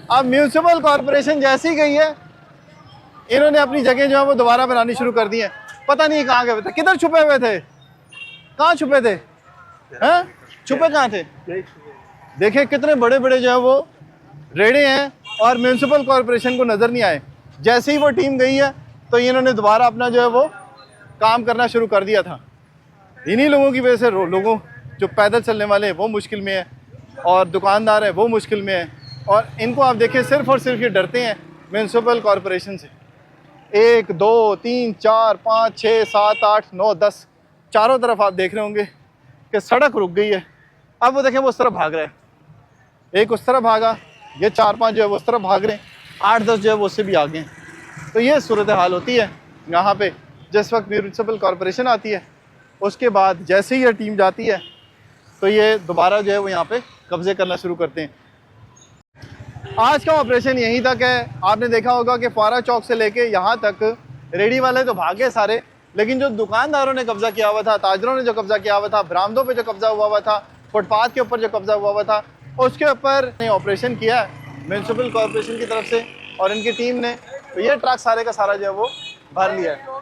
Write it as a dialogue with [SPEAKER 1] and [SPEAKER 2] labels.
[SPEAKER 1] अब municipal corporation जैसी गई है, इन्होंने अपनी जगह जो है वो दोबारा बनानी शुरू कर दी है। पता नहीं कहाँ गए थे, किधर छुपे हुए थे, कहाँ छुपे थे, हैं छुपे कहाँ थे? देखें कितने बड़े बड़े जो है वो रेड़े हैं और म्यूनसिपल कॉरपोरेशन को नज़र नहीं आए। जैसे ही वो टीम गई है तो इन्होंने दोबारा अपना जो है वो काम करना शुरू कर दिया था। इन्हीं लोगों की वजह से लोगों जो पैदल चलने वाले हैं वो मुश्किल में है और दुकानदार हैं वो मुश्किल में है। और इनको आप देखें सिर्फ़ और सिर्फ ये डरते हैं म्यूनसिपल कॉरपोरेशन से। 1 2 3 4 5 6 7 8 9 10 चारों तरफ आप देख रहे होंगे कि सड़क रुक गई है। अब वो देखें वो उस तरफ भाग रहे हैं, एक उस तरफ भागा, ये 4-5 जो है वो उस तरफ भाग रहे हैं, 8-10 जो है वो उससे भी आगे हैं। तो ये सूरत हाल होती है यहाँ पे जिस वक्त म्यूनसिपल कॉरपोरेशन आती है। उसके बाद जैसे ही ये टीम जाती है तो ये दोबारा जो है वो यहाँ पे कब्जे करना शुरू करते हैं। आज का ऑपरेशन यहीं तक है। आपने देखा होगा कि फारा चौक से लेके यहाँ तक रेडी वाले तो भागे सारे, लेकिन जो दुकानदारों ने कब्जा किया हुआ था, ताजरों ने जो कब्जा किया हुआ था, बरामदों पे जो कब्जा हुआ था, फुटपाथ के ऊपर जो कब्जा हुआ था, उसके ऊपर ऑपरेशन किया है म्यूनसिपल कॉरपोरेशन की तरफ से और इनकी टीम ने। तो ये ट्रक सारे का सारा जो है वो भर लिया है।